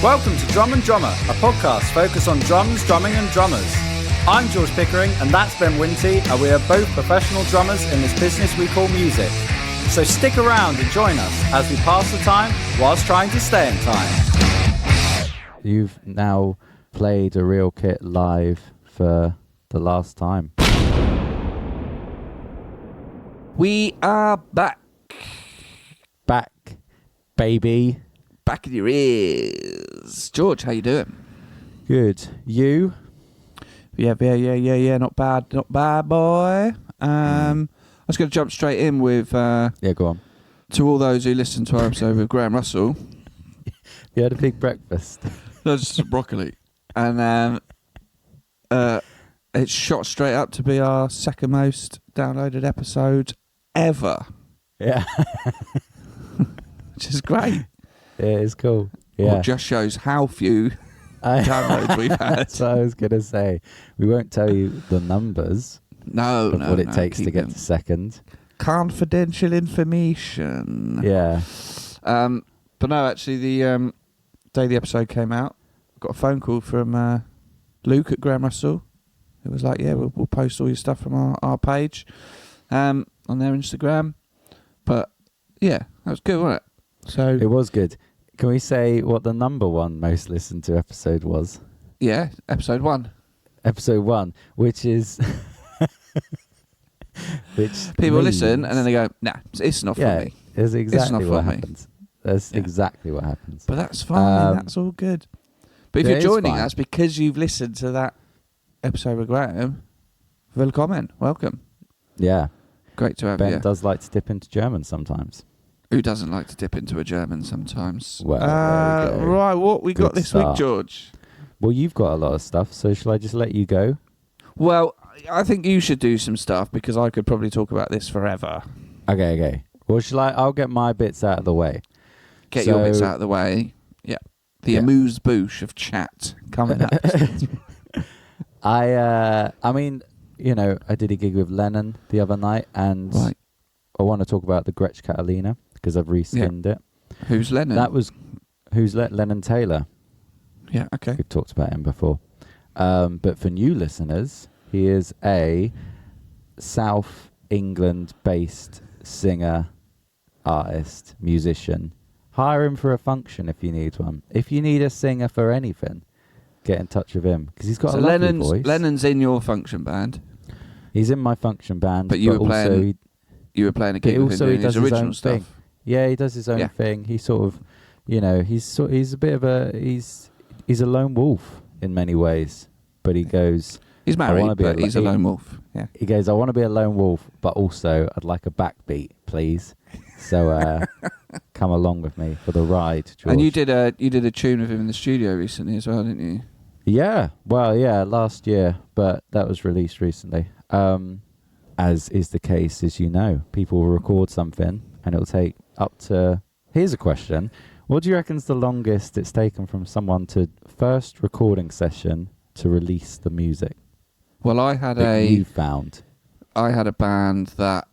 Welcome to Drum and Drummer, a podcast focused on drums, drumming and drummers. I'm George Pickering and that's Ben Winty, and we are both professional drummers in this business we call music. So stick around and join us as we pass the time whilst trying to stay in time. You've now played a real kit live for the last time. We are back. Back, baby. Back in your ears. George, how you doing? Good. You? Yeah. Not bad, boy. I was going to jump straight in with... Yeah, go on. To all those who listened to our episode with Graham Russell. You had a big breakfast. That's just broccoli. And it shot straight up to be our second most downloaded episode ever. Yeah. Which is great. Yeah, it's cool. Yeah. Well, just shows how few downloads we've had. That's what I was going to say. We won't tell you the numbers of what it takes to get to second. Confidential information. Yeah. But no, actually, the day the episode came out, I got a phone call from Luke at Graham Russell. It was like, yeah, we'll post all your stuff from our page on their Instagram. But yeah, that was good, wasn't it? So it was good. Can we say what the number one most listened to episode was? Yeah, episode 1. Episode 1, which is... which people means, listen and then they go, nah, it's not for me. It's exactly not what for me. happens. That's exactly what happens. But that's fine. That's all good. But if you're joining us because you've listened to that episode with Graham, willkommen, welcome. Yeah. Great to have Ben you. does like to dip into German sometimes. Who doesn't like to dip into a German sometimes? Well, there we go. Right, what we got Good this start. week, George? Well, you've got a lot of stuff, so shall I just let you go? Well, I think you should do some stuff because I could probably talk about this forever. Okay. Well, I'll get my bits out of the way. Get your bits out of the way. Yeah. The amuse-bouche of chat coming up. I mean, you know, I did a gig with Lennon the other night, and I want to talk about the Gretsch Catalina because I've reskinned it. Who's Lennon? That was Lennon Taylor. Yeah, okay. We've talked about him before. But for new listeners, he is a South England-based singer, artist, musician. Hire him for a function if you need one. If you need a singer for anything, get in touch with him because he's got a lovely voice. Lennon's in your function band. He's in my function band, but you were playing a gig with him doing his original stuff. Thing. Yeah, he does his own thing. He sort of, you know, he's a bit of he's a lone wolf in many ways, but he goes. He's married, but he's a lone wolf. Yeah. He goes, I want to be a lone wolf, but also I'd like a backbeat, please. So come along with me for the ride, George. And you did a tune with him in the studio recently as well, didn't you? Yeah. Well, yeah, last year, but that was released recently. As is the case, as you know, people will record something and it'll take up to... Here's a question. What do you reckon's the longest it's taken from someone to first recording session to release the music? Well, I had a band that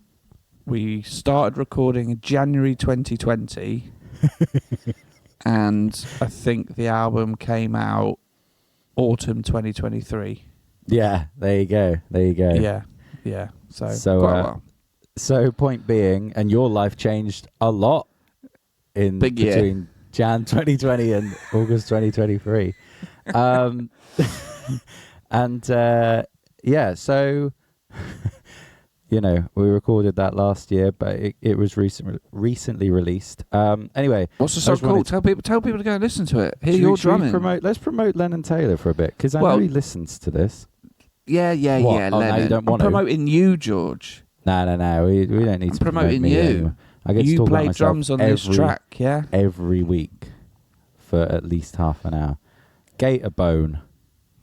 we started recording in January 2020 and I think the album came out autumn 2023. Yeah, there you go. Yeah. So quite a while. So point being, and your life changed a lot in between Jan 2020 and August 2023. So, you know, we recorded that last year, but it was recently released. Anyway. What's the song called? Tell people to go and listen to it. Hear your drumming. Let's promote Lennon Taylor for a bit, because I know he listens to this. Yeah, Lennon. No, you don't want I'm promoting you, George. No. We don't need to promote promoting me you. anymore. I get to talk play about myself drums on this track, yeah? Every week for at least half an hour. Gator Bone.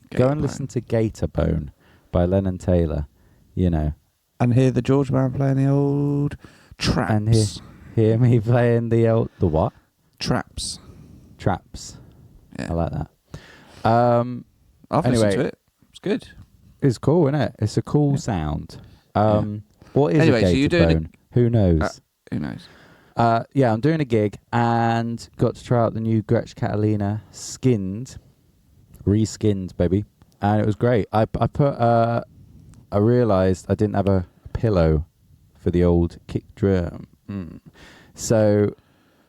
Go and listen to Gator Bone by Lennon Taylor, you know. And hear the George man playing the old traps. And hear me playing the what? Traps. Yeah. I like that. I've listened to it. It's good. It's cool, isn't it? It's a cool sound. What is a gator bone? Who knows? Who knows? Yeah, I'm doing a gig and got to try out the new Gretsch Catalina reskinned, baby. And it was great. I realised I didn't have a pillow for the old kick drum. So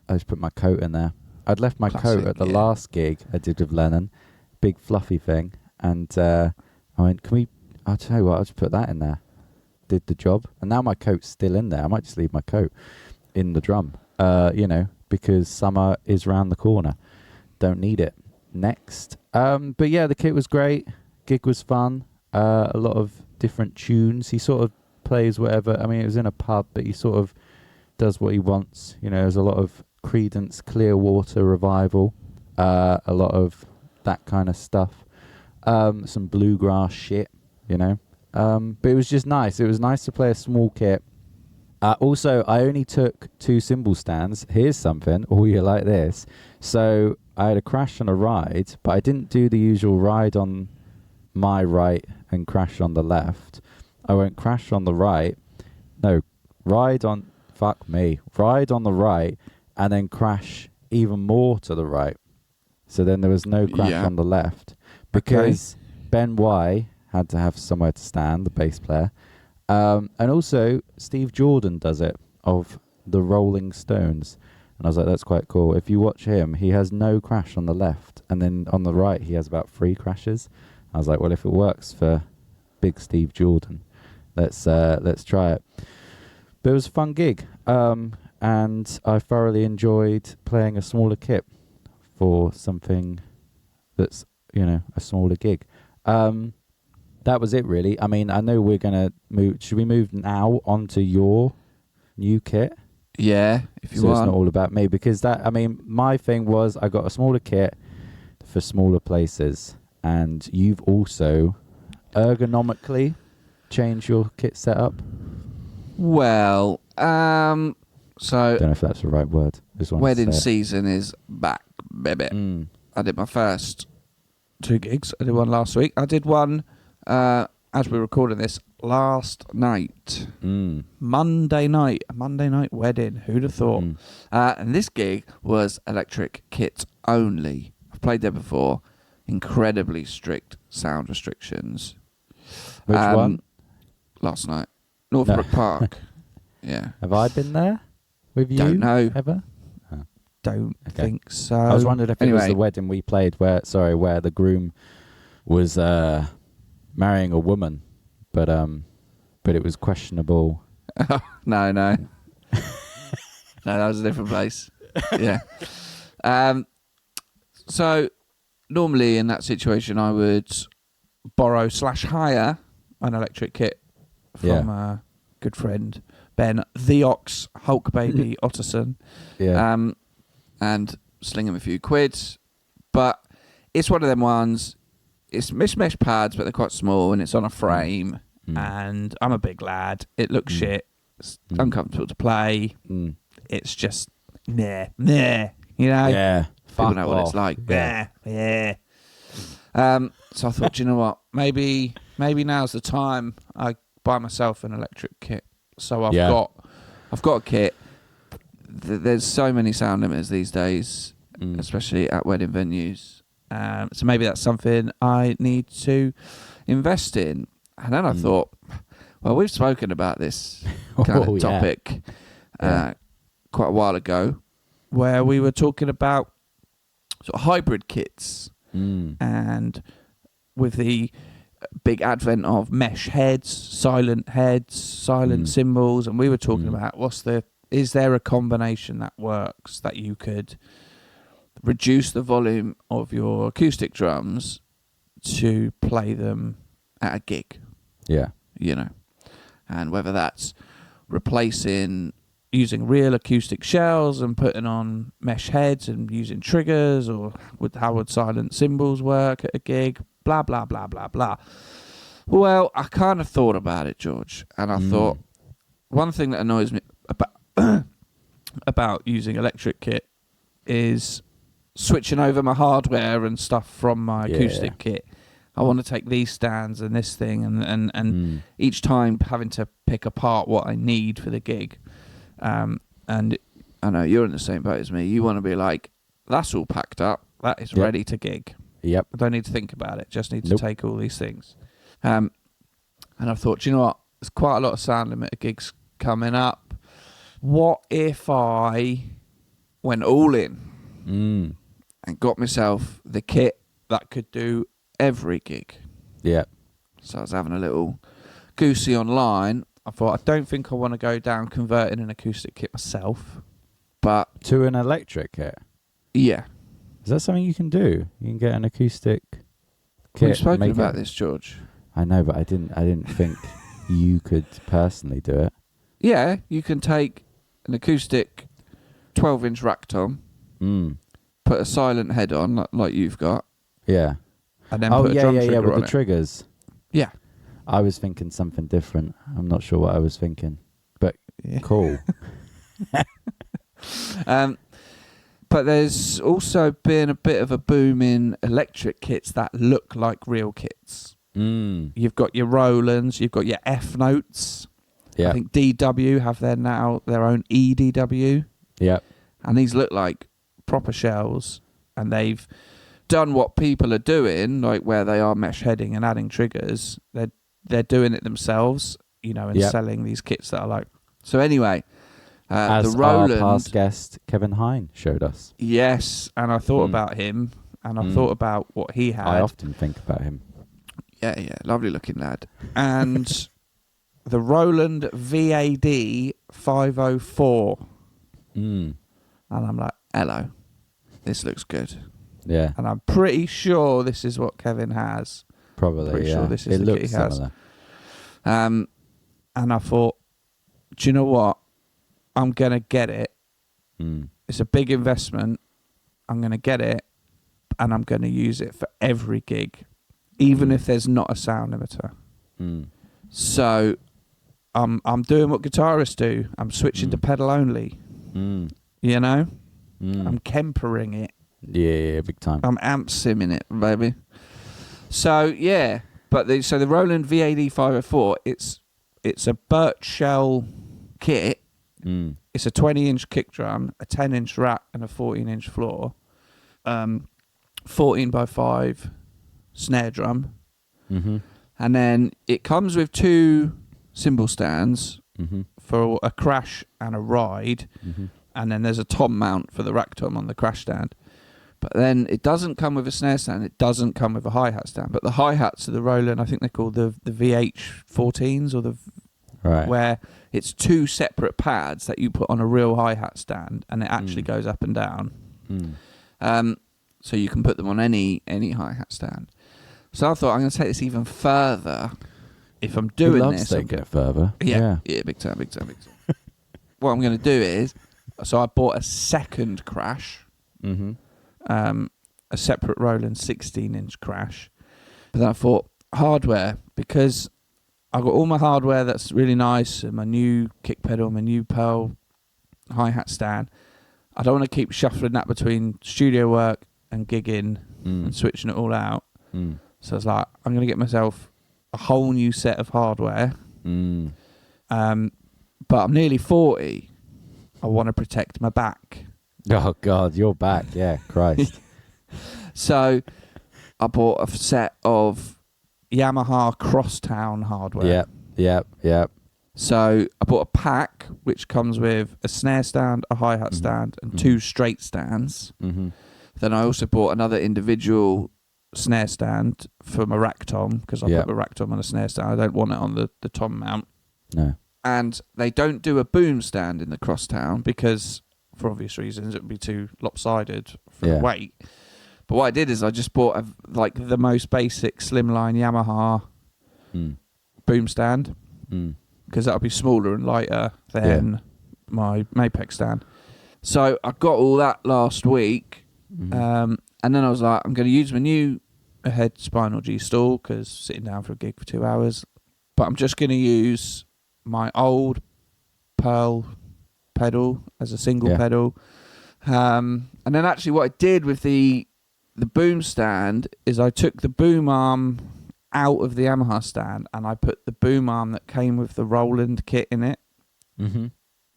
I just put my coat in there. I'd left my coat at the last gig I did with Lennon, big fluffy thing. And I went, I'll tell you what, I'll just put that in there. Did the job. And now my coat's still in there. I might just leave my coat in the drum, because summer is round the corner. Don't need it. Next. But yeah, the kit was great. Gig was fun. A lot of different tunes. He sort of plays whatever. I mean, it was in a pub, but he sort of does what he wants. There's a lot of Creedence Clearwater Revival. A lot of that kind of stuff. Some bluegrass shit, But it was just nice. It was nice to play a small kit. Also, I only took 2 cymbal stands. Here's something. Oh, you like this. So I had a crash on a ride, but I didn't do the usual ride on my right and crash on the left. I went crash on the right. No, ride on the right and then crash even more to the right. So then there was no crash on the left because Ben Y had to have somewhere to stand, the bass player. And also, Steve Jordan does it, of the Rolling Stones. And I was like, that's quite cool. If you watch him, he has no crash on the left. And then on the right, he has about 3 crashes. I was like, well, if it works for big Steve Jordan, let's try it. But it was a fun gig. And I thoroughly enjoyed playing a smaller kit for something that's, a smaller gig. That was it, really. I mean, I know we're going to move. Should we move now onto your new kit? Yeah, if you want. So it's not all about me. Because my thing was I got a smaller kit for smaller places. And you've also ergonomically changed your kit setup. Well, so... I don't know if that's the right word. Wedding season is back, baby. I did my first 2 gigs. I did one last week. I did one... as we're recording this, last night. Monday night wedding. Who'd have thought? And this gig was electric kit only. I've played there before. Incredibly strict sound restrictions. Which one? Last night. Northbrook Park. Yeah. Have I been there with you? Don't know. Ever? Don't think so. I was wondering if it was the wedding we played where the groom was... marrying a woman, but it was questionable. No. No, that was a different place. Yeah. So normally in that situation, I would borrow / hire an electric kit from a good friend Ben the Ox Hulk Baby Otterson. Yeah. And sling him a few quid, but it's one of them ones. It's mesh pads, but they're quite small, and it's on a frame. And I'm a big lad. It looks shit. It's uncomfortable to play. It's just nah. Yeah. People know what it's like. Yeah. So I thought, you know what? Maybe now's the time I buy myself an electric kit. So I've got a kit. There's so many sound limiters these days, especially at wedding venues. So maybe that's something I need to invest in. And then I thought, well, we've spoken about this kind of topic quite a while ago, where we were talking about sort of hybrid kits. And with the big advent of mesh heads, silent cymbals, and we were talking about is there a combination that works that you could reduce the volume of your acoustic drums to play them at a gig. Yeah. And whether that's using real acoustic shells and putting on mesh heads and using triggers, or how would silent cymbals work at a gig, blah, blah, blah, blah, blah. Well, I kind of thought about it, George, and I thought one thing that annoys me about using electric kit is switching over my hardware and stuff from my acoustic kit. I want to take these stands and this thing and each time having to pick apart what I need for the gig. And I know you're in the same boat as me. You want to be like, that's all packed up. That is ready to gig. Yep. I don't need to think about it. Just need to take all these things. And I thought, do you know what? There's quite a lot of sound limiter gigs coming up. What if I went all in and got myself the kit that could do every gig? Yeah. So I was having a little goosey online. I thought, I don't think I want to go down converting an acoustic kit myself. But To an electric kit? yeah. Is that something you can do? You can get an acoustic kit. We've spoken about this, George. I know, but I didn't think you could personally do it. Yeah, you can take an acoustic 12-inch rack tom, put a silent head on, like you've got. Yeah. And then put a drum trigger with on the it. But I was thinking something different. I'm not sure what I was thinking, but cool. But there's also been a bit of a boom in electric kits that look like real kits. You've got your Rolands, you've got your F notes. Yeah. I think DW have their own EDW. Yeah. And these look like proper shells, and they've done what people are doing, like where they are mesh heading and adding triggers. They're doing it themselves, and selling these kits that are like. So anyway, as the Roland, our past guest Kevin Hine showed us. Yes, and I thought about him, and I thought about what he had. I often think about him. Yeah, lovely looking lad. And the Roland VAD504. And I'm like, hello, this looks good. Yeah. And I'm pretty sure this is what Kevin has. Probably, pretty sure this is it the looks kit he has. similar. And I thought, do you know what? I'm going to get it. It's a big investment. I'm going to get it, and I'm going to use it for every gig, even if there's not a sound limiter. So I'm doing what guitarists do. I'm switching to pedal only. I'm Kempering it. Yeah, big time. I'm amp simming it, baby. So yeah, but the Roland VAD504, it's a birch shell kit. It's a 20-inch kick drum, a 10-inch rack, and a 14-inch floor. 14x5 snare drum. And then it comes with 2 cymbal stands for a crash and a ride. And then there's a tom mount for the rack tom on the crash stand. But then it doesn't come with a snare stand. It doesn't come with a hi-hat stand. But the hi-hats of the Roland, I think they're called the VH14s, or where it's 2 separate pads that you put on a real hi-hat stand, and it actually goes up and down. So you can put them on any hi-hat stand. So I thought, I'm going to take this even further. If I'm doing this, take it further. Yeah, big time. What I'm going to do is, so I bought a second crash, a separate Roland 16-inch crash. But then I thought, hardware, because I've got all my hardware that's really nice, and my new kick pedal, my new Pearl hi-hat stand. I don't want to keep shuffling that between studio work and gigging and switching it all out. So I was like, I'm going to get myself a whole new set of hardware. But I'm nearly 40. I want to protect my back. Oh, God, your back. Yeah, Christ. So I bought a set of Yamaha Crosstown hardware. Yep. So I bought a pack, which comes with a snare stand, a hi-hat stand, and 2 straight stands. Then I also bought another individual snare stand for my rack tom, because I put my rack tom on a snare stand. I don't want it on the tom mount. No. And they don't do a boom stand in the Crosstown because, for obvious reasons, it would be too lopsided for the weight. But what I did is I just bought the most basic slimline Yamaha boom stand, because that would be smaller and lighter than my Mapex stand. So I got all that last week, and then I was like, I'm going to use my new Ahead Spinal G stall, because sitting down for a gig for 2 hours, but I'm just going to use my old Pearl pedal as a single pedal. And then actually what I did with the boom stand is I took the boom arm out of the Yamaha stand, and I put the boom arm that came with the Roland kit in it,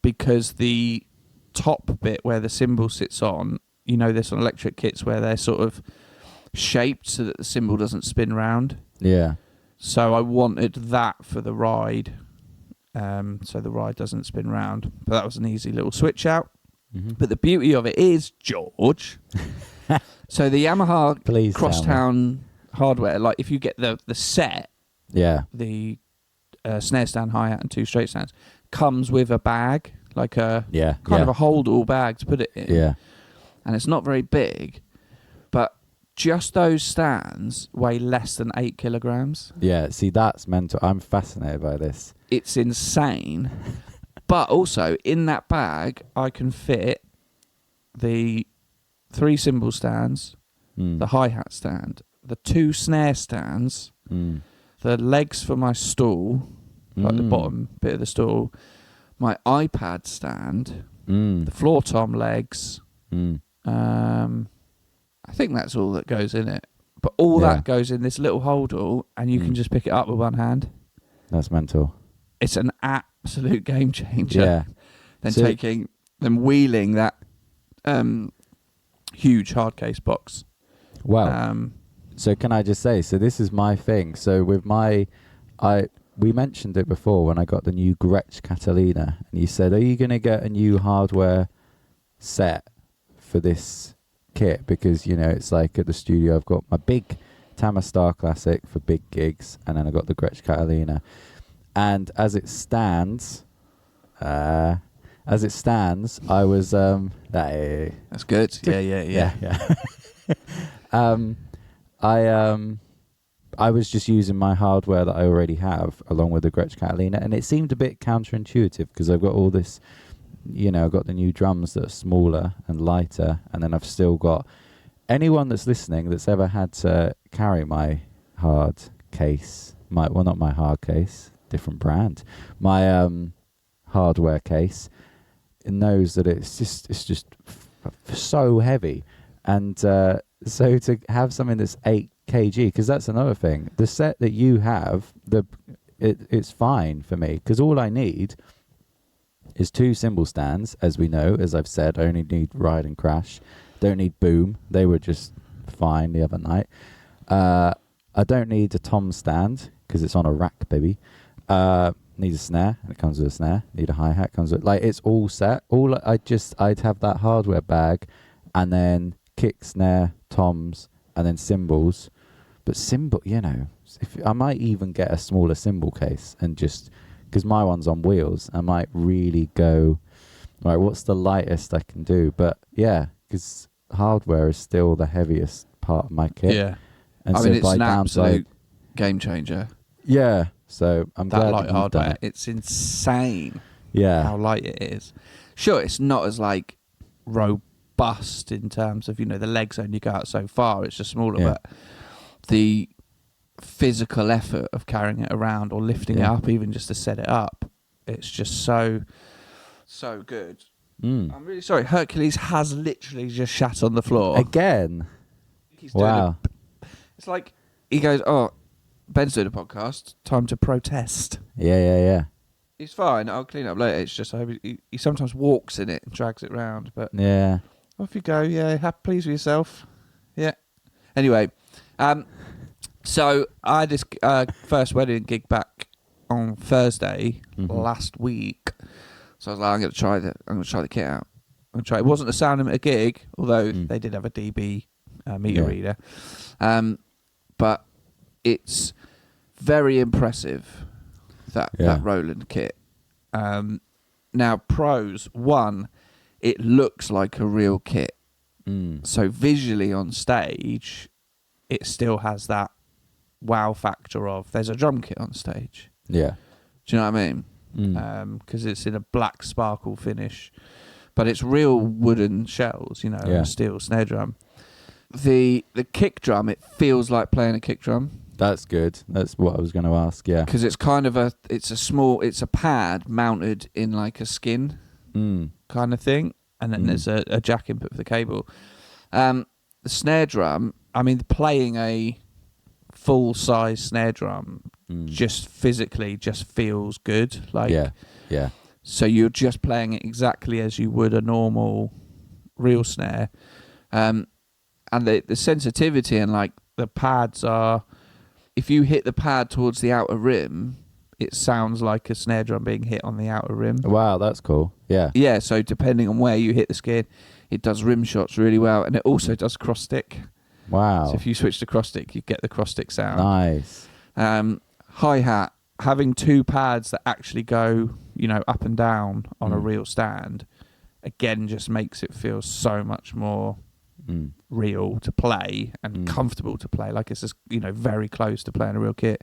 because the top bit where the cymbal sits on, you know this on electric kits where they're sort of shaped so that the cymbal doesn't spin round. Yeah. So I wanted that for the ride, so the ride doesn't spin round. But that was an easy little switch out. Mm-hmm. But the beauty of it is, George, so the Yamaha Crosstown hardware, like if you get the set, the snare stand, hi-hat and 2 straight stands, comes with a bag, like a kind of a hold-all bag to put it in. Yeah. And it's not very big, but just those stands weigh less than 8 kilograms. Yeah, see, that's mental. I'm fascinated by this. It's insane. But also, in that bag, I can fit the 3 cymbal stands, the hi-hat stand, the 2 snare stands, the legs for my stool, like the bottom bit of the stool, my iPad stand, the floor tom legs. I think that's all that goes in it. But all that goes in this little hold-all, and you can just pick it up with one hand. That's mental. It's an absolute game changer. Yeah. Then wheeling that huge hard case box. Wow. So can I just say, so this is my thing. So with we mentioned it before when I got the new Gretsch Catalina, and you said, are you going to get a new hardware set for this kit? Because, you know, it's like at the studio, I've got my big Tama Star Classic for big gigs, and then I got the Gretsch Catalina. And as it stands, I was that's good. Yeah. I was just using my hardware that I already have along with the Gretsch Catalina, and it seemed a bit counterintuitive because I've got all this, you know, I've got the new drums that are smaller and lighter, and then I've still got anyone that's listening that's ever had to carry my hard case, not my hard case, different brand, my hardware case, knows that it's just so heavy, and so to have something that's 8 kg, because that's another thing, the set that you have, it's fine for me, because all I need is 2 cymbal stands, as we know, as I've said. I only need ride and crash, don't need boom, they were just fine the other night. I don't need a tom stand because it's on a rack, baby. Need a snare, and it comes with a snare. Need a hi-hat, comes with, like, it's all set. I'd have that hardware bag, and then kick, snare, toms, and then cymbals. But cymbal, you know, I might even get a smaller cymbal case, and just because my one's on wheels, I might really go, right, what's the lightest I can do? But yeah, because hardware is still the heaviest part of my kit. Yeah, and I so mean, it's by an downside, absolute game changer. Yeah, so I'm that glad light that you've done hardware. it. It's insane. Yeah, how light it is. Sure, it's not as like robust in terms of, you know, the legs only go out so far. It's just smaller, but the physical effort of carrying it around or lifting it up, even just to set it up, it's just so good. I'm really sorry. Hercules has literally just shat on the floor again. Wow. It's like he goes, "Oh, Ben's doing a podcast. Time to protest." Yeah. He's fine. I'll clean up later. It's just I hope he sometimes walks in it and drags it round. But yeah, off you go. Yeah, pleased with yourself. Yeah. Anyway, so I had this first wedding gig back on Thursday last week. So I was like, I'm going to try the kit out. I'm going to try. It wasn't a sound emitter gig, although they did have a dB meter reader. But it's very impressive, that Roland kit. Now, pros, one, it looks like a real kit. So visually on stage, it still has that wow factor of there's a drum kit on stage. Yeah. Do you know what I mean? Because it's in a black sparkle finish, but it's real wooden shells, you know, and a steel snare drum. The kick drum, it feels like playing a kick drum. That's good. That's what I was going to ask, yeah. Because it's kind of it's a pad mounted in like a skin kind of thing, and then there's a jack input for the cable. The snare drum, I mean, playing a full-size snare drum just physically just feels good. Like, yeah. So you're just playing it exactly as you would a normal real snare. And the sensitivity and like the pads are, if you hit the pad towards the outer rim, it sounds like a snare drum being hit on the outer rim. Wow, that's cool. Yeah. Yeah, so depending on where you hit the skin, it does rim shots really well, and it also does cross stick. Wow. So if you switch to cross stick, you get the cross stick sound. Nice. Hi-hat, having two pads that actually go, up and down on a real stand, again, just makes it feel so much more real to play and comfortable to play. Like it's just, very close to playing a real kit.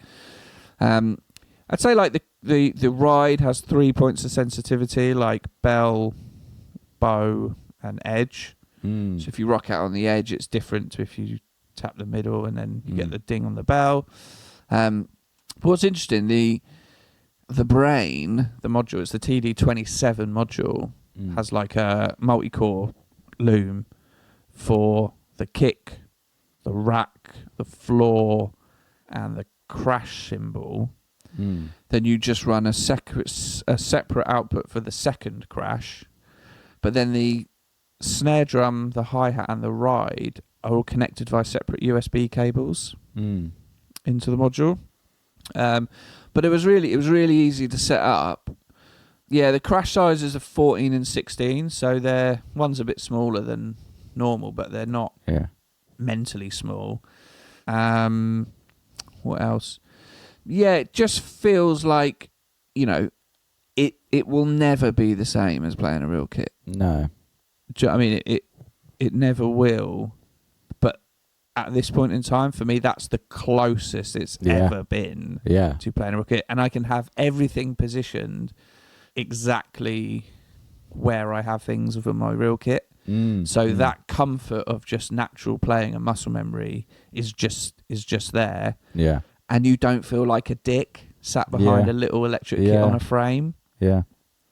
I'd say like the ride has 3 points of sensitivity, like bell, bow, and edge. So if you rock out on the edge, it's different to if you tap the middle and then you get the ding on the bell. But what's interesting, the brain, the module, it's the TD27 module, has like a multi-core loom for the kick, the rack, the floor, and the crash cymbal. Then you just run a separate output for the second crash. But then the snare drum, the hi-hat, and the ride are all connected via separate USB cables into the module. But it was really easy to set up. Yeah, the crash sizes are 14 and 16, so one's a bit smaller than normal, but they're not mentally small. What else? Yeah, it just feels like, it will never be the same as playing a real kit. No. I mean, it never will. But at this point in time, for me, that's the closest it's ever been to playing a real kit. And I can have everything positioned exactly where I have things within my real kit. That comfort of just natural playing and muscle memory is just there. Yeah. And you don't feel like a dick sat behind a little electric kit on a frame. Yeah.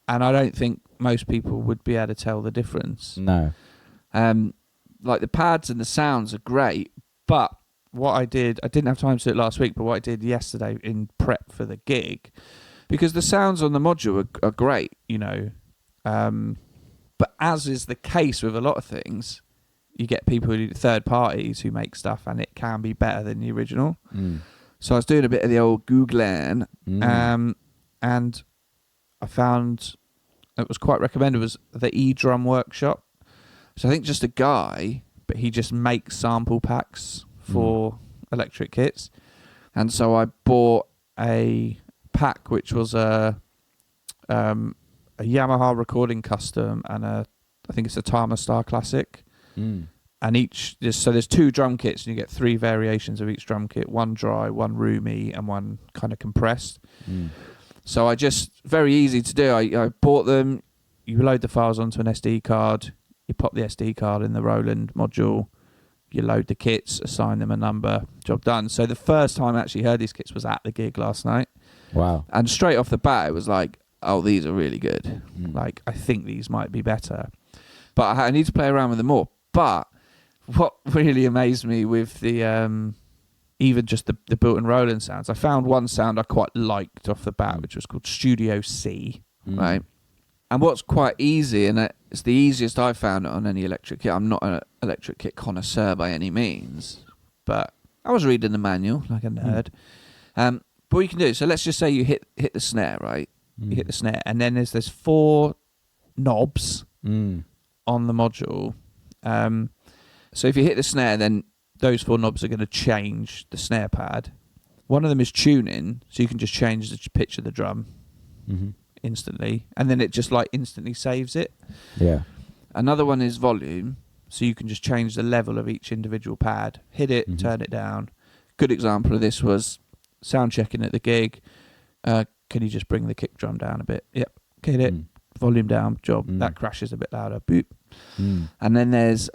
And I don't think most people would be able to tell the difference. No. Like the pads and the sounds are great, but what I didn't have time to do it last week, but what I did yesterday in prep for the gig, because the sounds on the module are great, but as is the case with a lot of things, you get people third parties who make stuff and it can be better than the original. So I was doing a bit of the old Googling, and I found it was quite recommended was the E-Drum Workshop. So I think just a guy, but he just makes sample packs for electric kits. And so I bought a pack which was a Yamaha Recording Custom and I think it's a Tama Star Classic. And there's two drum kits and you get three variations of each drum kit, one dry, one roomy, and one kind of compressed. So I just, very easy to do. I bought them, you load the files onto an SD card, you pop the SD card in the Roland module, you load the kits, assign them a number, job done. So the first time I actually heard these kits was at the gig last night. Wow. And straight off the bat, it was like, oh, these are really good. Like, I think these might be better. But I need to play around with them more. But what really amazed me with the even just the built-in Roland sounds, I found one sound I quite liked off the bat, which was called Studio C, right? And what's quite easy, and it's the easiest I've found it on any electric kit. I'm not an electric kit connoisseur by any means, but I was reading the manual like a nerd. But what you can do, so let's just say you hit the snare, right? You hit the snare, and then there's 4 knobs on the module. So if you hit the snare, then those 4 knobs are going to change the snare pad. One of them is tuning, so you can just change the pitch of the drum instantly, and then it just like instantly saves it. Yeah. Another one is volume, so you can just change the level of each individual pad. Hit it, turn it down. Good example of this was sound checking at the gig. Can you just bring the kick drum down a bit? Yep. Hit it, volume down, job. That crashes a bit louder. Boop. And then there's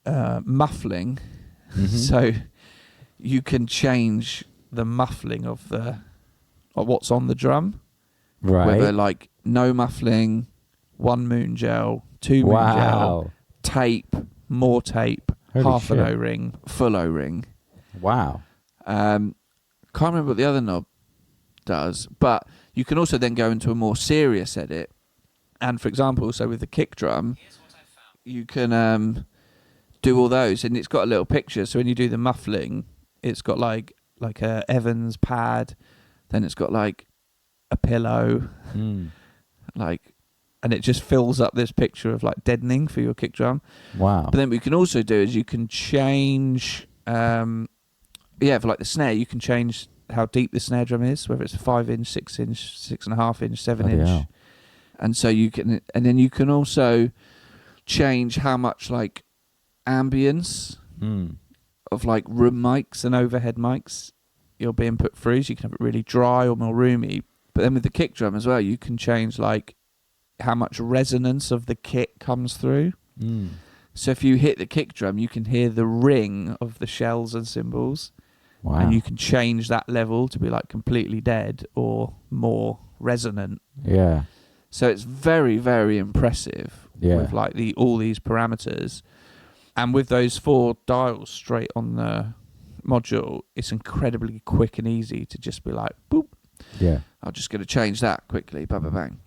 muffling. So you can change the muffling of what's on the drum. Right. Whether like no muffling, 1 moon gel, 2 moon gel, tape, more tape, holy half shit. An O-ring, full O-ring. Wow. Can't remember what the other knob does, but You can also then go into a more serious edit. And for example, so with the kick drum, you can do all those, and it's got a little picture. So when you do the muffling, it's got like a Evans pad, then it's got like a pillow, like, and it just fills up this picture of like deadening for your kick drum. Wow. But then what you can also do is you can change, for like the snare, you can change how deep the snare drum is, whether it's a 5-inch, 6-inch, 6.5-inch, 7-inch. Hell. And so you can, and then you can also change how much like ambience of like room mics and overhead mics you're being put through. So you can have it really dry or more roomy. But then with the kick drum as well, you can change like how much resonance of the kick comes through. So if you hit the kick drum, you can hear the ring of the shells and cymbals. Wow. And you can change that level to be like completely dead or more resonant. Yeah. So it's very, very impressive with like all these parameters. And with those 4 dials straight on the module, it's incredibly quick and easy to just be like, boop. Yeah. I'm just going to change that quickly. Bang, bang, bang.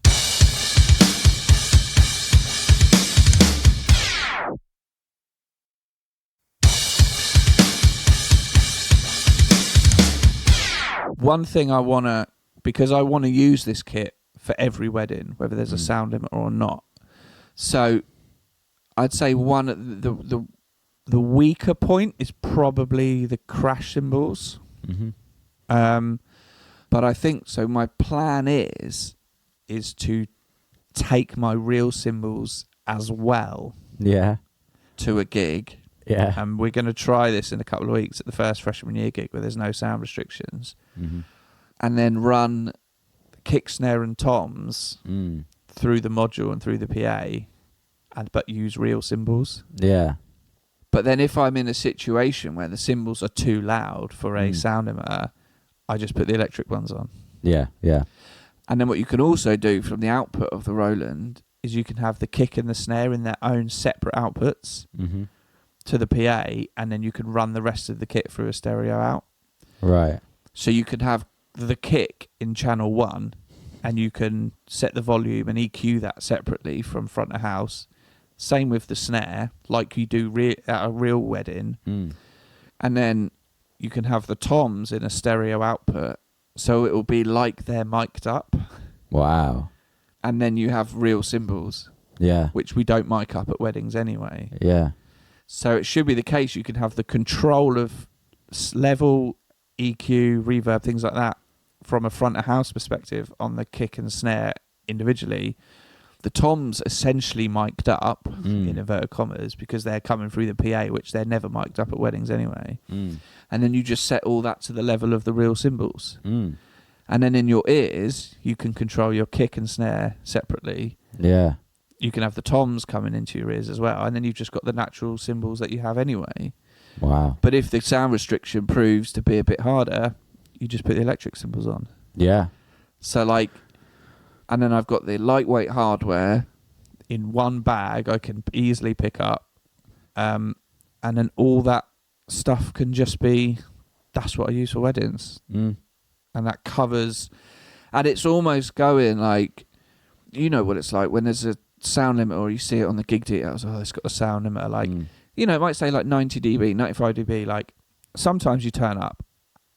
One thing I want to, because I want to use this kit for every wedding, whether there's a sound limiter or not. So I'd say the weaker point is probably the crash cymbals. But I think, so my plan is to take my real cymbals as well to a gig. Yeah. And we're going to try this in a couple of weeks at the first freshman year gig where there's no sound restrictions. And then run kick, snare and toms through the module and through the PA, but use real cymbals. Yeah. But then if I'm in a situation where the cymbals are too loud for a sound emitter, I just put the electric ones on. Yeah, yeah. And then what you can also do from the output of the Roland is you can have the kick and the snare in their own separate outputs to the PA, and then you can run the rest of the kit through a stereo out. Right. So you could have the kick in channel 1, and you can set the volume and EQ that separately from front of house. Same with the snare, like you do at a real wedding. And then you can have the toms in a stereo output, so it will be like they're mic'd up. Wow. And then you have real cymbals, which we don't mic up at weddings anyway. Yeah. So it should be the case you can have the control of level, EQ, reverb, things like that from a front of house perspective on the kick and snare individually. The toms essentially mic'd up in inverted commas because they're coming through the PA, which they're never mic'd up at weddings anyway. And then you just set all that to the level of the real cymbals. And then in your ears, you can control your kick and snare separately. Yeah. You can have the toms coming into your ears as well. And then you've just got the natural cymbals that you have anyway. Wow. But if the sound restriction proves to be a bit harder, you just put the electric cymbals on. Yeah. So like, and then I've got the lightweight hardware in one bag I can easily pick up. And then all that stuff can just be, that's what I use for weddings. And that covers, and it's almost going like, you know what it's like when there's a sound limiter or you see it on the gig details, oh, it's got a sound limiter, like, you know, it might say like 90 dB, 95 dB, like sometimes you turn up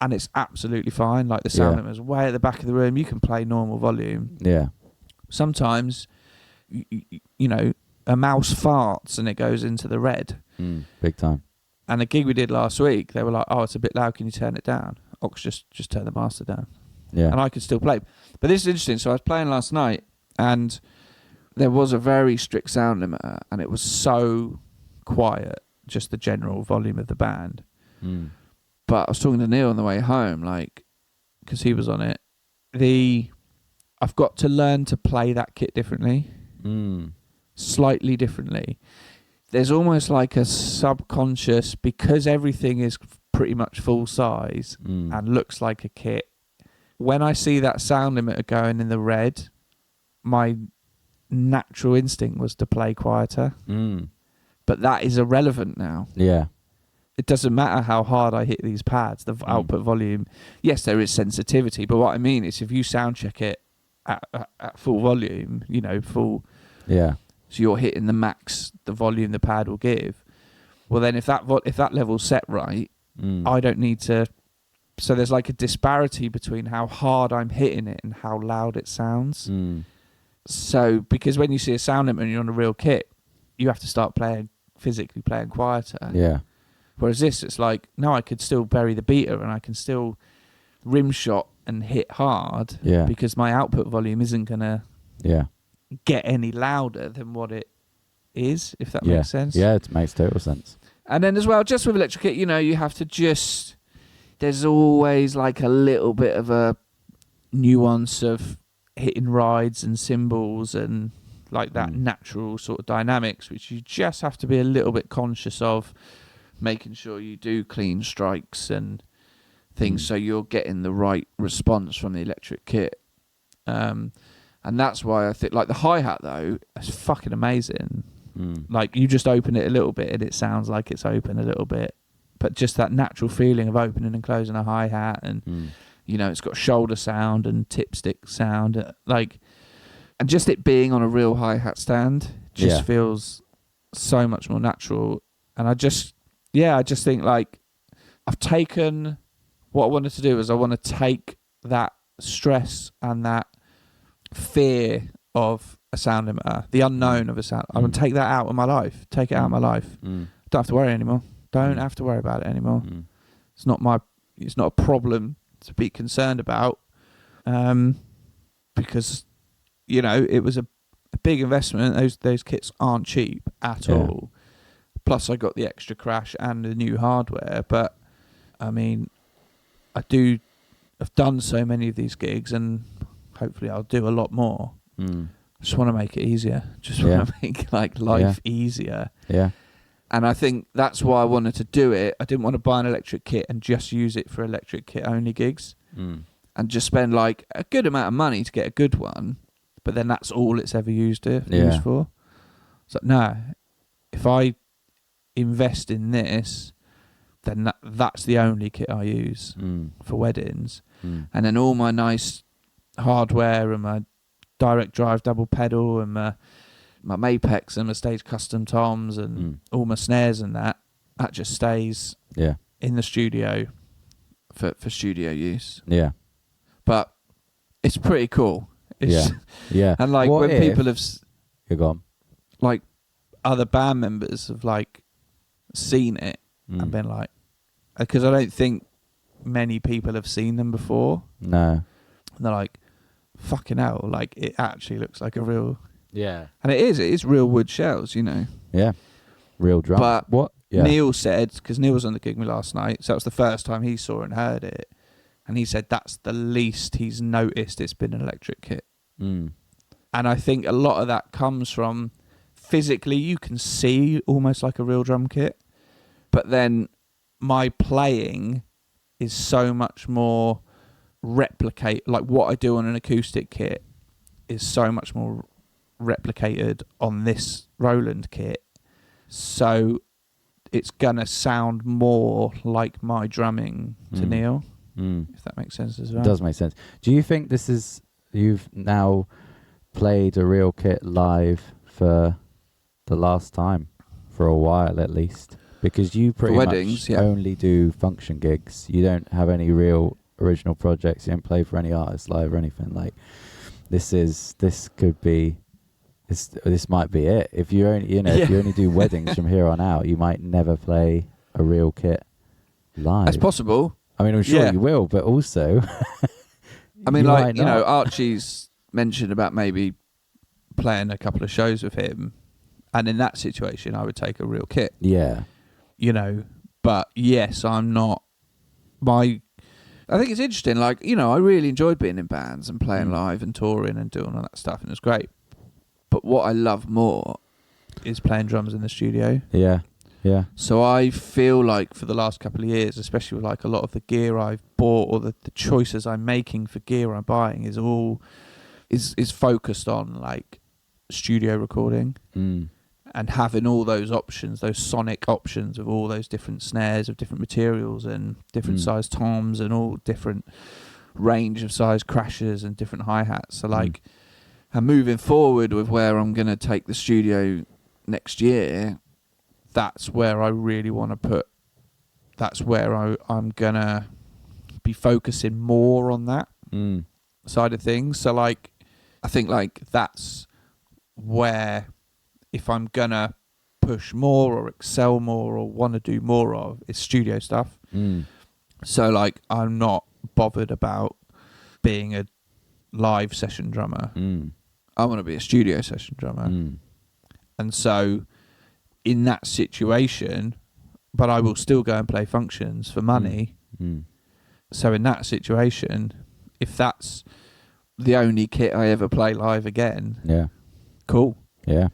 and it's absolutely fine, like the sound limiter's way at the back of the room, you can play normal volume. Yeah. Sometimes, you know, a mouse farts and it goes into the red. Big time. And the gig we did last week, they were like, oh, it's a bit loud, can you turn it down? Ox, just turn the master down. Yeah. And I could still play. But this is interesting. So I was playing last night and there was a very strict sound limiter and it was so quiet, just the general volume of the band. But I was talking to Neil on the way home, like, because he was on it. I've got to learn to play that kit differently. Slightly differently. There's almost like a subconscious, because everything is pretty much full size and looks like a kit. When I see that sound limiter going in the red, my natural instinct was to play quieter. But that is irrelevant now. Yeah. it doesn't matter how hard I hit these pads, the output volume. Yes, there is sensitivity, but what I mean is if you sound check it at full volume, full. Yeah. So you're hitting the max, the volume the pad will give. Well, then if that level's set right, I don't need to. So there's like a disparity between how hard I'm hitting it and how loud it sounds. So because when you see a sound limiter and you're on a real kit, you have to start physically playing quieter. Yeah. Whereas this, it's like, no, I could still bury the beater and I can still rim shot and hit hard. Yeah. Because my output volume isn't gonna get any louder than what it is, if that makes sense. Yeah, it makes total sense. And then as well, just with electric kit, you have to just, there's always like a little bit of a nuance of hitting rides and cymbals and like that natural sort of dynamics, which you just have to be a little bit conscious of, making sure you do clean strikes and things so you're getting the right response from the electric kit. And that's why I think, like, the hi-hat, though, is fucking amazing. Like, you just open it a little bit and it sounds like it's open a little bit. But just that natural feeling of opening and closing a hi-hat and, it's got shoulder sound and tip stick sound. And just it being on a real hi-hat stand just feels so much more natural. And I just think, like, I've taken... What I wanted to do is I want to take that stress and that fear of a sound limiter, the unknown of a sound. I want to take that out of my life. Take it out of my life. Don't have to worry anymore. Don't have to worry about it anymore. It's not a problem to be concerned about, because it was a big investment. Those kits aren't cheap at all. Plus, I got the extra crash and the new hardware. But I mean, I've done so many of these gigs, and hopefully I'll do a lot more. I just want to make it easier. Just want to make life easier. Yeah. And I think that's why I wanted to do it. I didn't want to buy an electric kit and just use it for electric kit only gigs, and just spend like a good amount of money to get a good one. But then that's all it's ever used for. So no, if I invest in this, then that's the only kit I use for weddings. And then all my nice hardware and my direct drive double pedal and my Mapex and my stage custom toms and all my snares and that just stays in the studio for studio use. Yeah. But it's pretty cool. It's, and like what when people have... You're gone. Like other band members have like seen it and been like... Because I don't think many people have seen them before. No. And they're like, fucking hell, like it actually looks like a real... Yeah. And it is real wood shells, Yeah. Real drum. But what Neil said, because Neil was on the gig with me last night, so that was the first time he saw and heard it. And he said that's the least he's noticed it's been an electric kit. And I think a lot of that comes from physically you can see almost like a real drum kit. But then my playing is so much more replicate, like what I do on an acoustic kit is so much more replicated on this Roland kit, so it's gonna sound more like my drumming to Neil, if that makes sense as well. It does make sense. Do you think this is, you've now played a real kit live for the last time, for a while at least, because you pretty much only do function gigs, you don't have any real original projects, you don't play for any artists live or anything? Like this might be it. If you only, if you only do weddings from here on out, you might never play a real kit live. That's possible. I mean, I'm sure you will, but also, I mean, like Archie's mentioned about maybe playing a couple of shows with him, and in that situation, I would take a real kit. Yeah, but yes, I'm not. I think it's interesting. Like, I really enjoyed being in bands and playing live and touring and doing all that stuff, and it was great. But what I love more is playing drums in the studio. Yeah, yeah. So I feel like for the last couple of years, especially with like a lot of the gear I've bought or the choices I'm making for gear I'm buying is all is focused on like studio recording. and having all those options, those sonic options of all those different snares of different materials and different size toms and all different range of size crashes and different hi-hats. So like, and moving forward with where I'm going to take the studio next year, that's where I really want to put, that's where I'm going to be focusing more on that side of things. So like, I think like that's where, if I'm going to push more or excel more or want to do more of, it's studio stuff. So like, I'm not bothered about being a live session drummer. I want to be a studio session drummer. And so in that situation, but I will still go and play functions for money. So in that situation, if that's the only kit I ever play live again, cool. Yeah.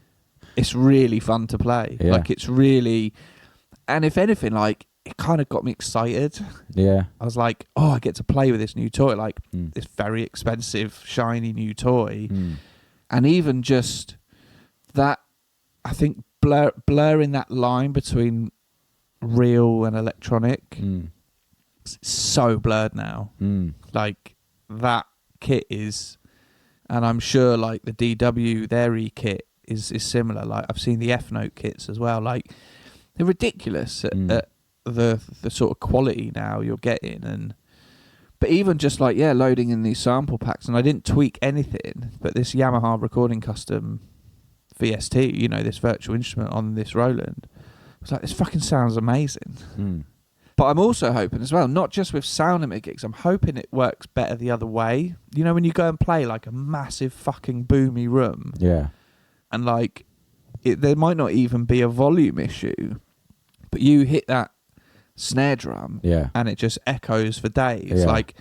It's really fun to play. Yeah. Like, it's really, and if anything, like, it kind of got me excited. Yeah. I was like, oh, I get to play with this new toy, like this very expensive, shiny new toy. And even just that, I think blurring that line between real and electronic, it's so blurred now. Like, that kit is, and I'm sure like the DW, their E-kit is similar. Like, I've seen the F-Note kits as well. Like, they're ridiculous at the sort of quality now you're getting. But even just like, loading in these sample packs, and I didn't tweak anything, but this Yamaha Recording Custom VST, you know, this virtual instrument on this Roland, I was like, this fucking sounds amazing. But I'm also hoping as well, not just with sound at my gigs, I'm hoping it works better the other way. You know, when you go and play like a massive fucking boomy room. Yeah. And like, there might not even be a volume issue, but you hit that snare drum and it just echoes for days. Like,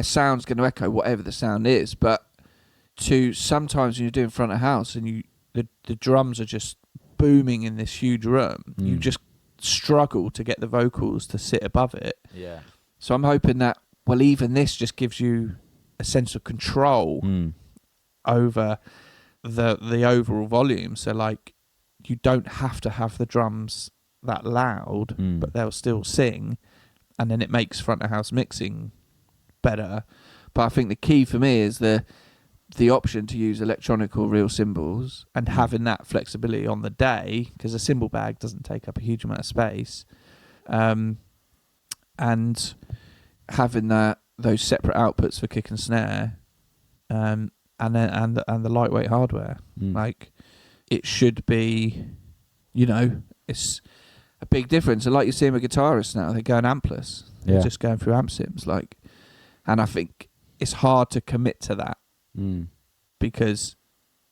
sound's going to echo whatever the sound is, but sometimes when you're doing front of house and the drums are just booming in this huge room, you just struggle to get the vocals to sit above it. Yeah. So I'm hoping that, well, even this just gives you a sense of control over the overall volume. So like, you don't have to have the drums that loud, but they'll still sing, and then it makes front of house mixing better. But I think the key for me is the option to use electronic or real cymbals, and having that flexibility on the day, because a cymbal bag doesn't take up a huge amount of space, and having those separate outputs for kick and snare, and the lightweight hardware. Like, it should be, you know, it's a big difference. And like you see with guitarists now, they're going ampless. They're just going through amp sims. Like, and I think it's hard to commit to that because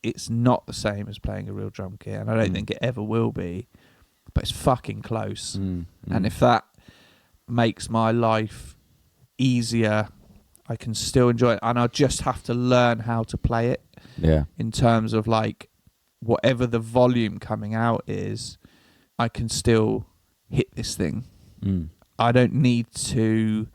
it's not the same as playing a real drum kit, and I don't think it ever will be. But it's fucking close. And if that makes my life easier, I can still enjoy it, and I'll just have to learn how to play it. Yeah. In terms of like, whatever the volume coming out is, I can still hit this thing. I don't need to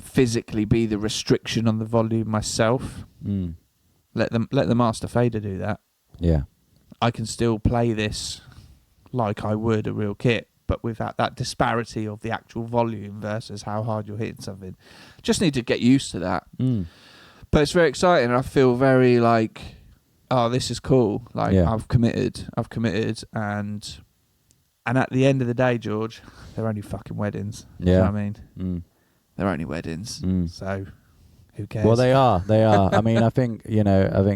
physically be the restriction on the volume myself. Let the master fader do that. Yeah. I can still play this like I would a real kit, but without that disparity of the actual volume versus how hard you're hitting something. Just need to get used to that. But it's very exciting. I feel very like, oh, this is cool. Like, I've committed, and at the end of the day, George, they're only fucking weddings. You know what I mean? They're only weddings. So who cares? Well, they are. I mean, I think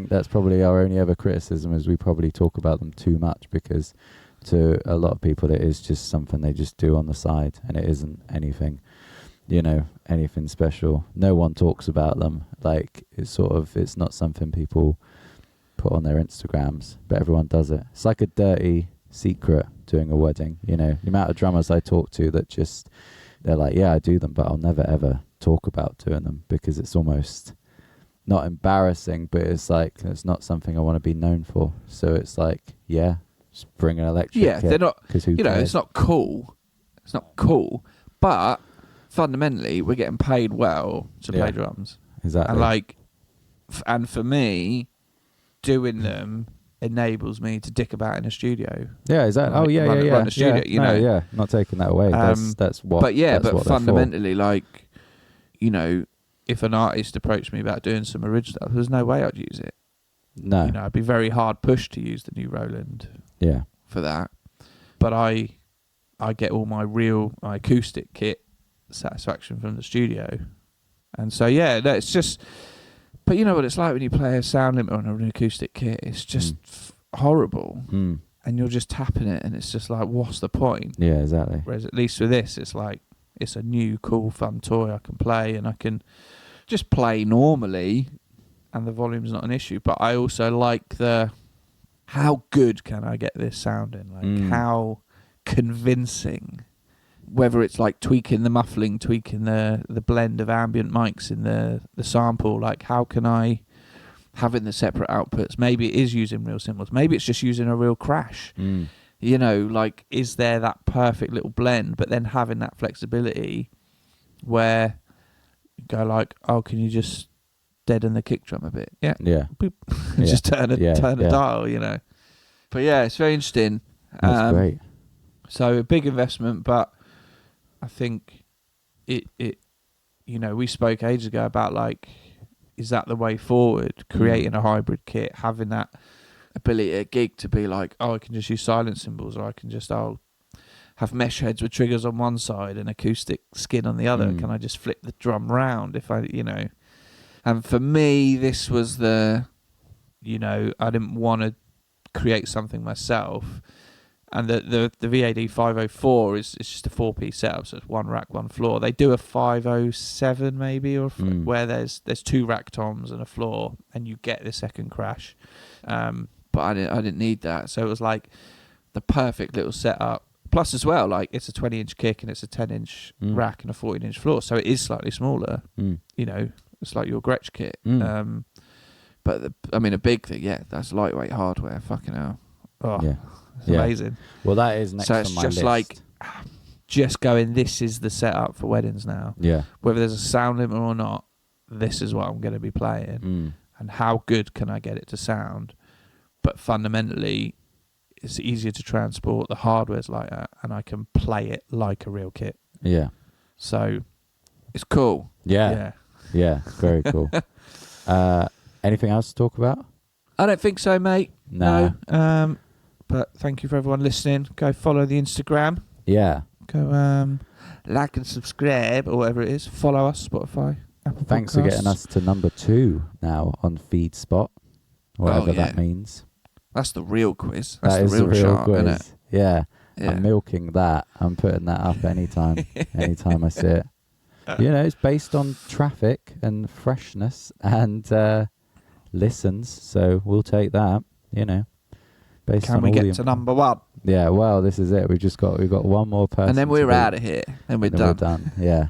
that's probably our only ever criticism, is we probably talk about them too much, because to a lot of people it is just something they just do on the side, and it isn't anything, anything special. No one talks about them. Like, it's not something people put on their Instagrams, but everyone does it. It's like a dirty secret doing a wedding. The amount of drummers I talk to that just, they're like, yeah, I do them, but I'll never ever talk about doing them, because it's almost not embarrassing, but it's like, it's not something I want to be known for. So it's like, just bring an electric kit. They're not, who cares? It's not cool. It's not cool, but fundamentally we're getting paid well to play drums. Exactly. And and for me, doing them enables me to dick about in a studio. Yeah, is that? Oh, yeah, run a studio, you know. Yeah, not taking that away. That's what. But yeah, that's but what they're fundamentally, like, you know, if an artist approached me about doing some original stuff, there's no way I'd use it. for. No. You know, I'd be very hard pushed to use the new Roland Yeah. for that. But I get all my acoustic kit satisfaction from the studio. And so, yeah, it's just... But you know what it's like when you play a sound limiter on an acoustic kit? It's just horrible. Mm. And you're just tapping it, and it's just like, what's the point? Yeah, exactly. Whereas at least with this, it's like, it's a new, cool, fun toy I can play, and I can just play normally, and the volume's not an issue. But I also like how good can I get this sounding? Like, how convincing. Whether it's like tweaking the muffling, tweaking the blend of ambient mics in the sample, like how can I, having the separate outputs, maybe it is using real cymbals, maybe it's just using a real crash. You know, like, is there that perfect little blend, but then having that flexibility where you go like, oh, can you just deaden the kick drum a bit? Yeah. Yeah. Boop. Just turn a dial, you know. But yeah, it's very interesting. That's great. So a big investment, but I think it you know, we spoke ages ago about, like, is that the way forward? Creating a hybrid kit, having that ability at gig to be like, oh, I can just use silent cymbals, or I can just have mesh heads with triggers on one side and acoustic skin on the other. Can I just flip the drum round if I, you know? And for me, this was I didn't want to create something myself. And the VAD504 is just a 4-piece setup, so it's one rack, one floor. They do a 507 maybe, or where there's 2 rack toms and a floor, and you get the second crash. But I didn't need that, so it was like the perfect little setup. Plus, as well, like, it's a 20-inch kick and it's a 10-inch rack and a 14-inch floor, so it is slightly smaller. You know, it's like your Gretsch kit. But a big thing, that's lightweight hardware. Fucking hell. Oh. Yeah. It's amazing. Well, that is next on my list. So it's just like, just going, this is the setup for weddings now. Yeah. Whether there's a sound limiter or not, this is what I'm going to be playing. And how good can I get it to sound? But fundamentally, it's easier to transport. The hardware's like that, and I can play it like a real kit. Yeah. So it's cool. Yeah. Yeah. Very cool. Anything else to talk about? I don't think so, mate. No. But thank you for everyone listening. Go follow the Instagram. Yeah. Go like and subscribe, or whatever it is. Follow us, Spotify, Apple Thanks Podcasts. for getting us to number 2 now on FeedSpot, whatever that means. That's the real quiz. That's That is the real sharp, quiz. isn't it? Yeah. Yeah. I'm milking that. I'm putting that up anytime I see it. You know, it's based on traffic and freshness and listens, so we'll take that, you know. Can we get to number 1? Yeah, well, this is it. We've got one more person. And then we're out of here. Then we're done. Yeah.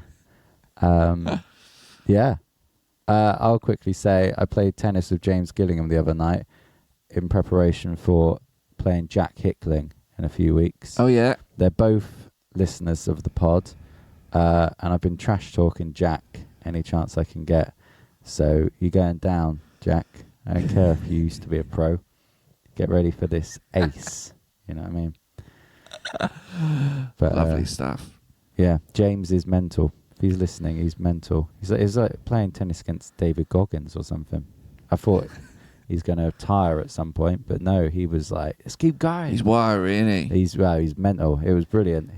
Yeah. I'll quickly say I played tennis with James Gillingham the other night in preparation for playing Jack Hickling in a few weeks. Oh, yeah. They're both listeners of the pod, and I've been trash talking Jack any chance I can get. So you're going down, Jack. I don't care if you used to be a pro. Get ready for this ace. You know what I mean? But, lovely stuff. Yeah, James is mental. If he's listening, he's mental. He's like playing tennis against David Goggins or something. I thought he's going to tire at some point, but no, he was like, let's keep going. He's wiry, isn't he? He's mental. It was brilliant.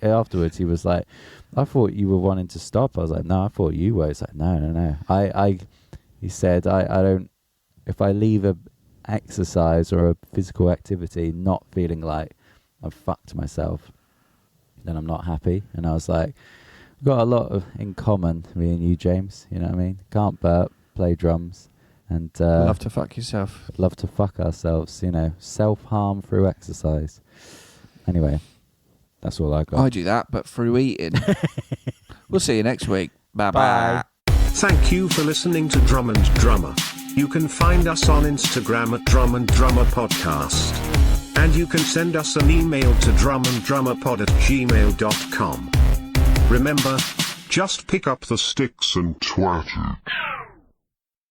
Afterwards, he was like, I thought you were wanting to stop. I was like, no, I thought you were. He's like, no. He said, I don't, if I leave a exercise or a physical activity not feeling like I've fucked myself, then I'm not happy. And I was like, we've got a lot in common, me and you, James. You know what I mean? Can't burp, play drums, and love to fuck yourself. Love to fuck ourselves, you know, self-harm through exercise. Anyway, that's all I got. I do that, but through eating. We'll see you next week. Bye-bye. Thank you for listening to Drum and Drummer. You can find us on Instagram at Drum and Drummer Podcast. And you can send us an email to drumanddrummerpod@gmail.com. Remember, just pick up the sticks and twat it.